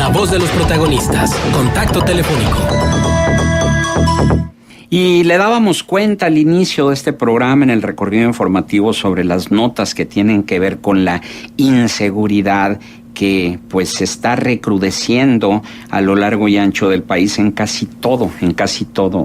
La voz de los protagonistas. Contacto telefónico. Y le dábamos cuenta al inicio de este programa en el recorrido informativo sobre las notas que tienen que ver con la inseguridad que pues se está recrudeciendo a lo largo y ancho del país en casi todo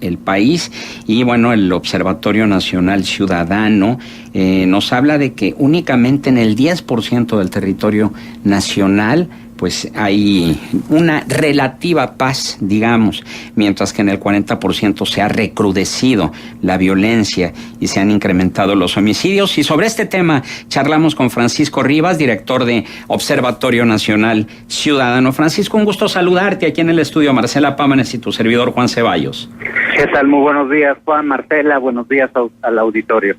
el país. Y bueno, el Observatorio Nacional Ciudadano nos habla de que únicamente en el 10% del territorio nacional pues hay una relativa paz, digamos, mientras que en el 40% se ha recrudecido la violencia y se han incrementado los homicidios. Y sobre este tema charlamos con Francisco Rivas, director de Observatorio Nacional Ciudadano. Francisco, un gusto saludarte aquí en el estudio. Marcela Pámanes y tu servidor Juan Ceballos. ¿Qué tal? Muy buenos días, Juan, Marcela. Buenos días al auditorio.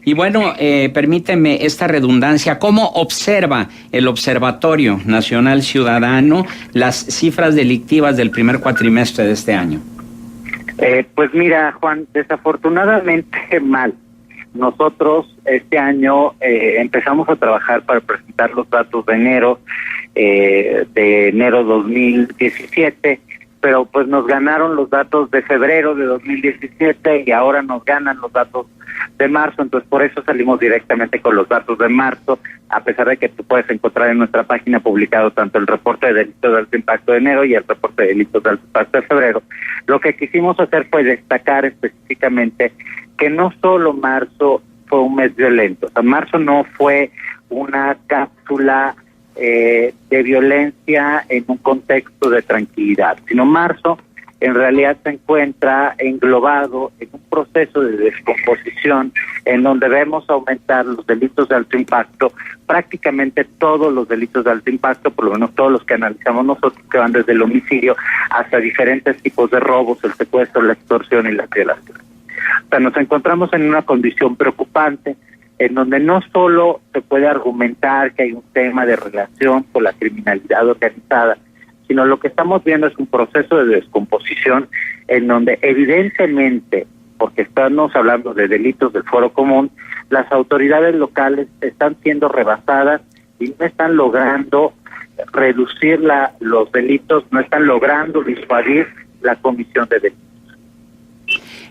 Y bueno, permíteme esta redundancia. ¿Cómo observa el Observatorio Nacional Ciudadano las cifras delictivas del primer cuatrimestre de este año? Pues mira, Juan, desafortunadamente mal. Nosotros este año empezamos a trabajar para presentar los datos de enero 2017, pero pues nos ganaron los datos de febrero de 2017 y ahora nos ganan los datos de marzo, entonces por eso salimos directamente con los datos de marzo, a pesar de que tú puedes encontrar en nuestra página publicado tanto el reporte de delitos de alto impacto de enero y el reporte de delitos de alto impacto de febrero. Lo que quisimos hacer fue destacar específicamente que no solo marzo fue un mes violento, o sea, marzo no fue una cápsula de violencia en un contexto de tranquilidad, sino marzo en realidad se encuentra englobado en un proceso de descomposición en donde vemos aumentar los delitos de alto impacto, prácticamente todos los delitos de alto impacto, por lo menos todos los que analizamos nosotros, que van desde el homicidio hasta diferentes tipos de robos, el secuestro, la extorsión y la violación. O sea, nos encontramos en una condición preocupante en donde no solo se puede argumentar que hay un tema de relación con la criminalidad organizada, sino lo que estamos viendo es un proceso de descomposición en donde evidentemente, porque estamos hablando de delitos del foro común, las autoridades locales están siendo rebasadas y no están logrando reducir los delitos, no están logrando disuadir la comisión de delitos.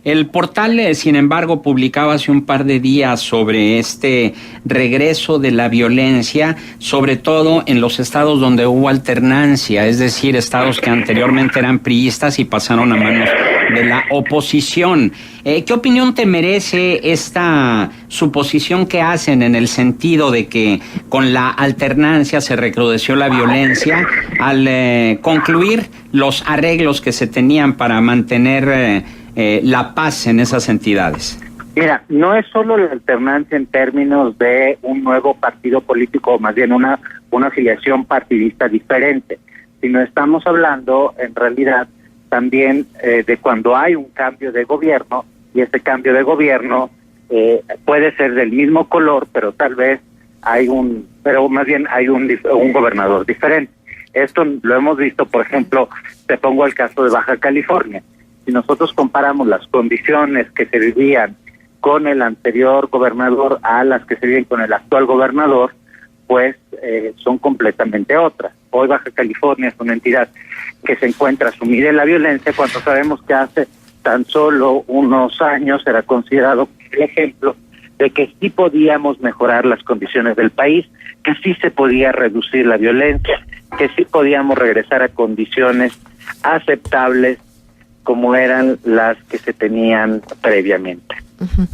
El portal, sin embargo, publicaba hace un par de días sobre este regreso de la violencia, sobre todo en los estados donde hubo alternancia, es decir, estados que anteriormente eran priistas y pasaron a manos de la oposición. ¿Qué opinión te merece esta suposición que hacen en el sentido de que con la alternancia se recrudeció la violencia al concluir los arreglos que se tenían para mantener la paz en esas entidades? Mira, no es solo la alternancia en términos de un nuevo partido político, o más bien una afiliación partidista diferente, sino estamos hablando en realidad también de cuando hay un cambio de gobierno, y ese cambio de gobierno puede ser del mismo color, pero tal vez hay un gobernador diferente. Esto lo hemos visto, por ejemplo, te pongo el caso de Baja California. Si nosotros comparamos las condiciones que se vivían con el anterior gobernador a las que se viven con el actual gobernador, pues son completamente otras. Hoy Baja California es una entidad que se encuentra sumida en la violencia cuando sabemos que hace tan solo unos años era considerado el ejemplo de que sí podíamos mejorar las condiciones del país, que sí se podía reducir la violencia, que sí podíamos regresar a condiciones aceptables como eran las que se tenían previamente. Uh-huh.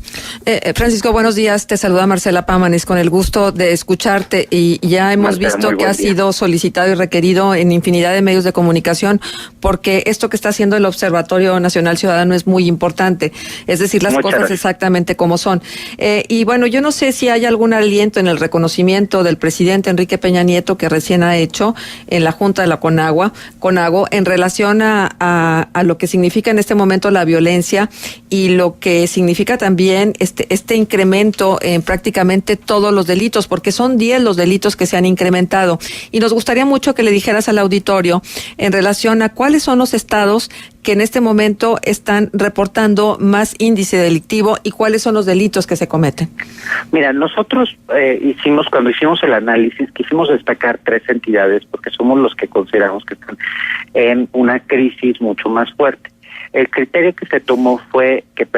Francisco, buenos días. Te saluda Marcela Pámanes, con el gusto de escucharte. Y ya hemos visto que ha sido solicitado y requerido en infinidad de medios de comunicación, porque esto que está haciendo el Observatorio Nacional Ciudadano es muy importante. Es decir, las cosas exactamente como son. Y bueno, yo no sé si hay algún aliento en el reconocimiento del presidente Enrique Peña Nieto, que recién ha hecho en la Junta de la CONAGO, en relación a lo que significa en este momento la violencia y lo que significa también este incremento en prácticamente todos los delitos, porque son 10 los delitos que se han incrementado. Y nos gustaría mucho que le dijeras al auditorio en relación a cuáles son los estados que en este momento están reportando más índice delictivo y cuáles son los delitos que se cometen. Mira, nosotros cuando hicimos el análisis, quisimos destacar 3 entidades porque somos los que consideramos que están en una crisis mucho más fuerte. El criterio que se tomó fue que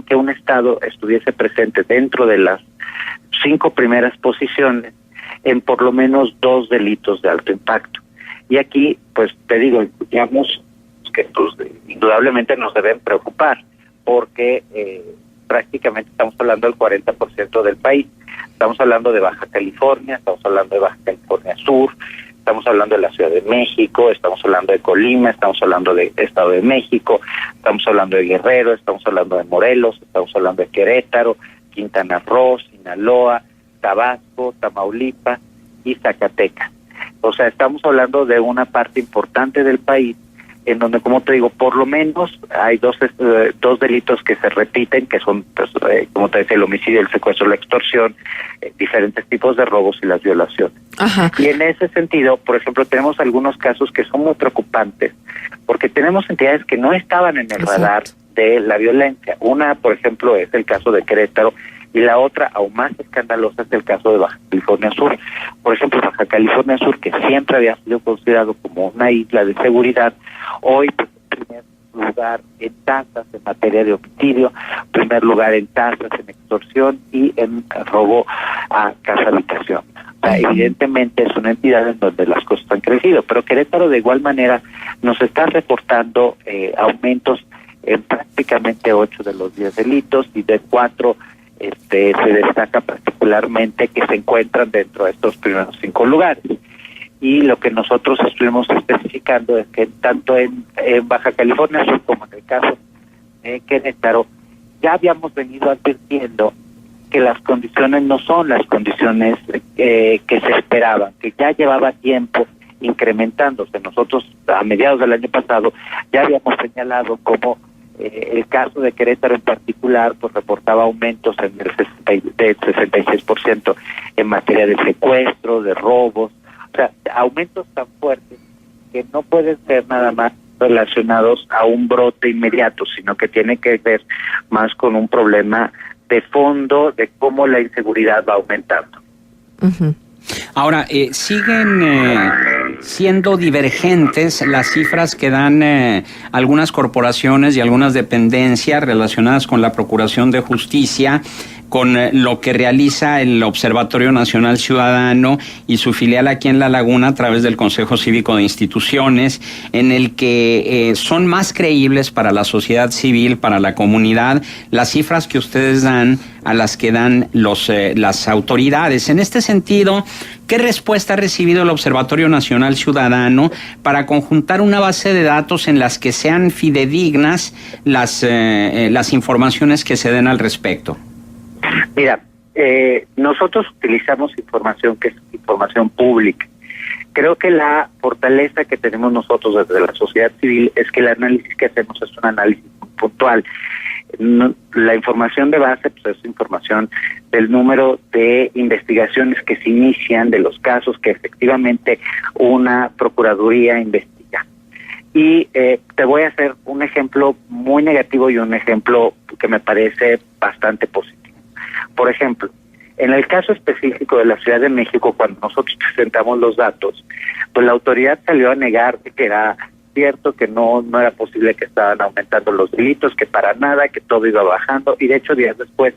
que un estado estuviese presente dentro de las 5 primeras posiciones en por lo menos 2 delitos de alto impacto. Y aquí, pues te digo, incluyamos que indudablemente nos deben preocupar porque prácticamente estamos hablando del 40% del país. Estamos hablando de Baja California, estamos hablando de Baja California Sur, estamos hablando de la Ciudad de México, estamos hablando de Colima, estamos hablando de Estado de México, estamos hablando de Guerrero, estamos hablando de Morelos, estamos hablando de Querétaro, Quintana Roo, Sinaloa, Tabasco, Tamaulipas y Zacatecas. O sea, estamos hablando de una parte importante del país en donde, como te digo, por lo menos hay dos delitos que se repiten, que son, pues, como te decía, el homicidio, el secuestro, la extorsión, diferentes tipos de robos y las violaciones. Ajá. Y en ese sentido, por ejemplo, tenemos algunos casos que son muy preocupantes, porque tenemos entidades que no estaban en el radar de la violencia. Una, por ejemplo, es el caso de Querétaro, y la otra, aún más escandalosa, es el caso de Baja California Sur. Por ejemplo, Baja California Sur, que siempre había sido considerado como una isla de seguridad, hoy pues, en primer lugar en tasas en materia de homicidio, primer lugar en tasas en extorsión y en robo a casa-habitación. O sea, evidentemente es una entidad en donde las cosas han crecido, pero Querétaro de igual manera nos está reportando aumentos en prácticamente 8 de los 10 delitos y de 4 se destaca particularmente que se encuentran dentro de estos primeros 5 lugares. Y lo que nosotros estuvimos especificando es que tanto en Baja California Sur como en el caso de Querétaro, ya habíamos venido advirtiendo que las condiciones no son las condiciones que se esperaban, que ya llevaba tiempo incrementándose. Nosotros a mediados del año pasado ya habíamos señalado como el caso de Querétaro en particular pues reportaba aumentos en del 66% en materia de secuestro, de robos, o sea, aumentos tan fuertes que no pueden ser nada más relacionados a un brote inmediato, sino que tiene que ver más con un problema de fondo de cómo la inseguridad va aumentando. Uh-huh. Ahora, siguen siendo divergentes las cifras que dan algunas corporaciones y algunas dependencias relacionadas con la Procuración de Justicia, con lo que realiza el Observatorio Nacional Ciudadano y su filial aquí en La Laguna a través del Consejo Cívico de Instituciones, en el que son más creíbles para la sociedad civil, para la comunidad, las cifras que ustedes dan a las que dan las autoridades. En este sentido, ¿qué respuesta ha recibido el Observatorio Nacional Ciudadano para conjuntar una base de datos en las que sean fidedignas las informaciones que se den al respecto? Mira, nosotros utilizamos información que es información pública. Creo que la fortaleza que tenemos nosotros desde la sociedad civil es que el análisis que hacemos es un análisis puntual. La información de base pues es información del número de investigaciones que se inician, de los casos que efectivamente una procuraduría investiga. Y te voy a hacer un ejemplo muy negativo y un ejemplo que me parece bastante positivo. Por ejemplo, en el caso específico de la Ciudad de México, cuando nosotros presentamos los datos, pues la autoridad salió a negar que era cierto, que no era posible, que estaban aumentando los delitos, que para nada, que todo iba bajando, y de hecho días después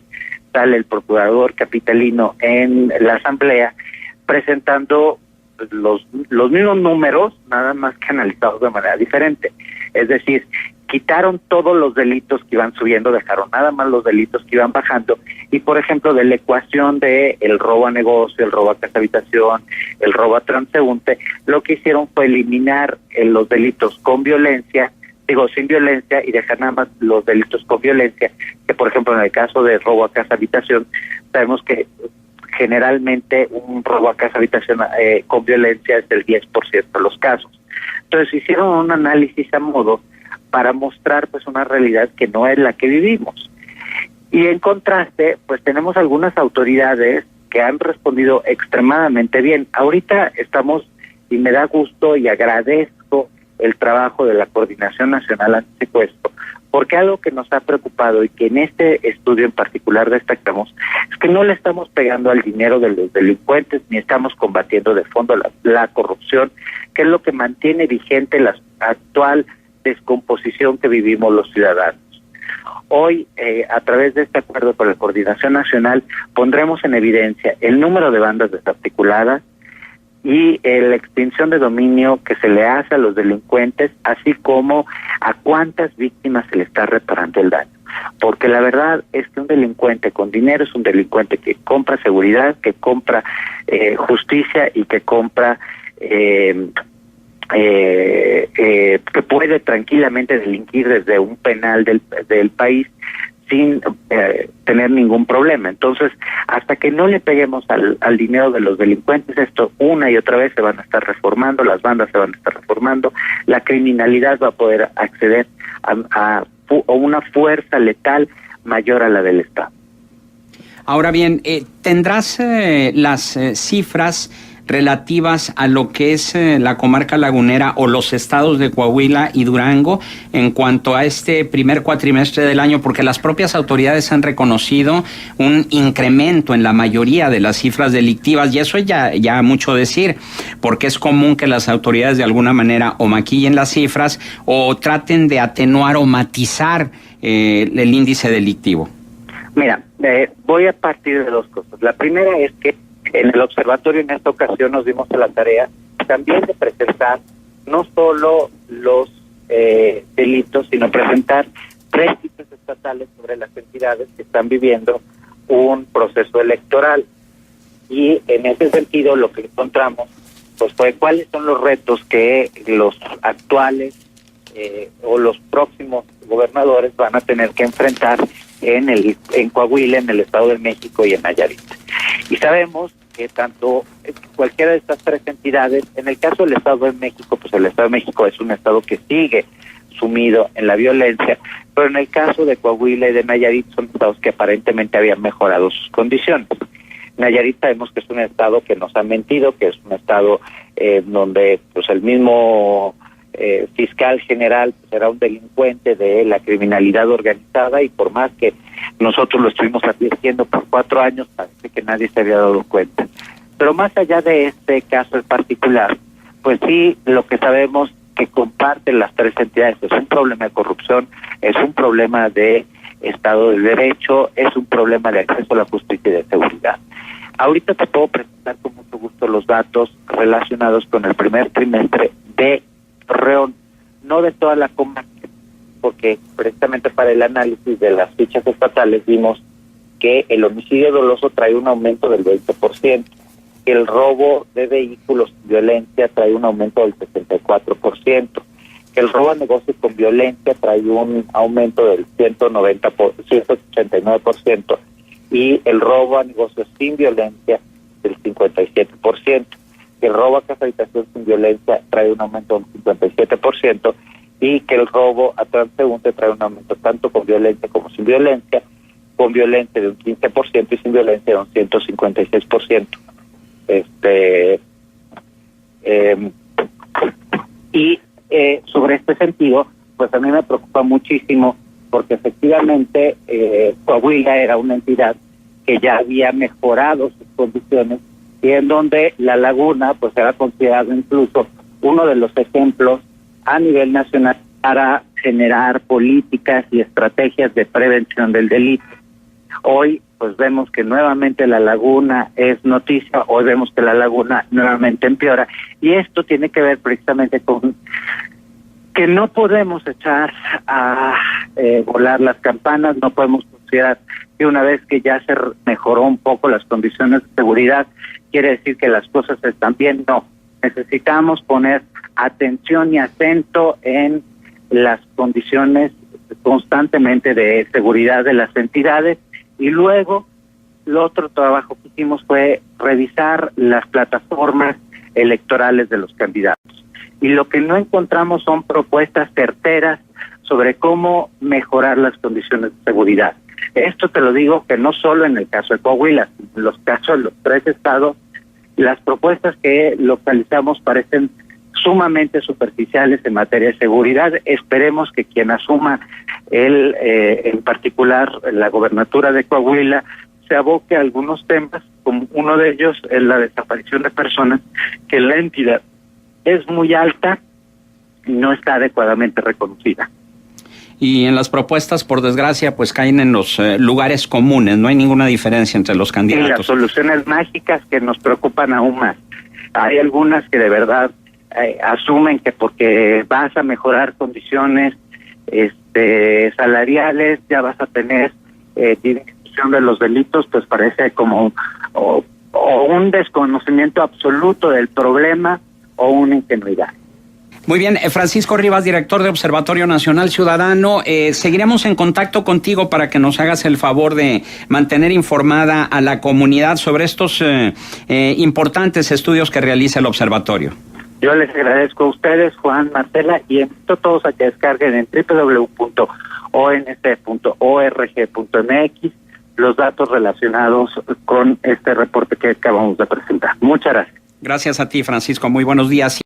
sale el procurador capitalino en la asamblea presentando los mismos números, nada más que analizados de manera diferente. Es decir, quitaron todos los delitos que iban subiendo, dejaron nada más los delitos que iban bajando, y por ejemplo de la ecuación de el robo a negocio, el robo a casa habitación, el robo a transeúnte, lo que hicieron fue eliminar los delitos con violencia, sin violencia, y dejar nada más los delitos con violencia, que por ejemplo en el caso de robo a casa habitación, sabemos que generalmente un robo a casa habitación con violencia es del 10% de los casos. Entonces hicieron un análisis a modo para mostrar pues una realidad que no es la que vivimos. Y en contraste, pues tenemos algunas autoridades que han respondido extremadamente bien. Ahorita estamos, y me da gusto y agradezco el trabajo de la Coordinación Nacional Antisecuestro, porque algo que nos ha preocupado y que en este estudio en particular destacamos es que no le estamos pegando al dinero de los delincuentes ni estamos combatiendo de fondo la corrupción, que es lo que mantiene vigente la actual descomposición que vivimos los ciudadanos. Hoy, a través de este acuerdo con la Coordinación Nacional, pondremos en evidencia el número de bandas desarticuladas y la extinción de dominio que se le hace a los delincuentes, así como a cuántas víctimas se le está reparando el daño. Porque la verdad es que un delincuente con dinero es un delincuente que compra seguridad, que compra justicia y que compra que puede tranquilamente delinquir desde un penal del país sin tener ningún problema. Entonces, hasta que no le peguemos al dinero de los delincuentes, esto una y otra vez se van a estar reformando, las bandas se van a estar reformando, la criminalidad va a poder acceder a una fuerza letal mayor a la del Estado. Ahora bien, ¿tendrás las cifras relativas a lo que es la comarca lagunera o los estados de Coahuila y Durango en cuanto a este primer cuatrimestre del año? Porque las propias autoridades han reconocido un incremento en la mayoría de las cifras delictivas, y eso es ya mucho decir, porque es común que las autoridades de alguna manera o maquillen las cifras o traten de atenuar o matizar el índice delictivo. Mira, voy a partir de dos cosas. La primera es que en el observatorio en esta ocasión nos dimos a la tarea también de presentar no solo los delitos, sino presentar 3 cifras estatales sobre las entidades que están viviendo un proceso electoral. Y en ese sentido lo que encontramos pues fue cuáles son los retos que los actuales o los próximos gobernadores van a tener que enfrentar en Coahuila, en el Estado de México y en Nayarit. Y sabemos que tanto cualquiera de estas 3 entidades, en el caso del Estado de México, pues el Estado de México es un estado que sigue sumido en la violencia, pero en el caso de Coahuila y de Nayarit son estados que aparentemente habían mejorado sus condiciones. Nayarit sabemos que es un estado que nos ha mentido, que es un estado donde pues el mismo fiscal general pues, era un delincuente de la criminalidad organizada, y por más que nosotros lo estuvimos advirtiendo por 4 años, parece que nadie se había dado cuenta. Pero más allá de este caso en particular, pues sí, lo que sabemos que comparten las 3 entidades es un problema de corrupción, es un problema de Estado de Derecho, es un problema de acceso a la justicia y de seguridad. Ahorita te puedo presentar con mucho gusto los datos relacionados con el primer trimestre de Torreón, no de toda la comarca, porque precisamente para el análisis de las fichas estatales vimos que el homicidio doloso trae un aumento del 20%, que el robo de vehículos con violencia trae un aumento del 64%, que el robo a negocios con violencia trae un aumento del 189%, y el robo a negocios sin violencia del 57%. Que el robo a casa habitación sin violencia trae un aumento del 57%, y que el robo a transeúnte trae un aumento tanto con violencia como sin violencia, con violencia de un 15% y sin violencia de un 156%. Sobre este sentido, pues a mí me preocupa muchísimo, porque efectivamente Coahuila era una entidad que ya había mejorado sus condiciones, y en donde La Laguna pues era considerado incluso uno de los ejemplos a nivel nacional para generar políticas y estrategias de prevención del delito. Hoy pues vemos que nuevamente La Laguna es noticia, hoy vemos que La Laguna nuevamente empeora, y esto tiene que ver precisamente con que no podemos echar a volar las campanas, no podemos considerar que una vez que ya se mejoró un poco las condiciones de seguridad, quiere decir que las cosas están bien. No, necesitamos poner atención y acento en las condiciones constantemente de seguridad de las entidades, y luego el otro trabajo que hicimos fue revisar las plataformas electorales de los candidatos, y lo que no encontramos son propuestas certeras sobre cómo mejorar las condiciones de seguridad. Esto te lo digo que no solo en el caso de Coahuila, en los casos de los 3 estados, las propuestas que localizamos parecen sumamente superficiales en materia de seguridad. Esperemos que quien asuma en particular la gobernatura de Coahuila se aboque a algunos temas, como uno de ellos es la desaparición de personas, que en la entidad es muy alta y no está adecuadamente reconocida. Y en las propuestas, por desgracia, pues caen en los lugares comunes, no hay ninguna diferencia entre los candidatos. Y las soluciones mágicas que nos preocupan aún más. Hay algunas que de verdad asumen que porque vas a mejorar condiciones salariales, ya vas a tener disminución de los delitos, pues parece como o un desconocimiento absoluto del problema o una ingenuidad. Muy bien, Francisco Rivas, director de Observatorio Nacional Ciudadano, seguiremos en contacto contigo para que nos hagas el favor de mantener informada a la comunidad sobre estos importantes estudios que realiza el observatorio. Yo les agradezco a ustedes, Juan, Marcela, y invito a todos a que descarguen en www.onc.org.mx los datos relacionados con este reporte que acabamos de presentar. Muchas gracias. Gracias a ti, Francisco. Muy buenos días.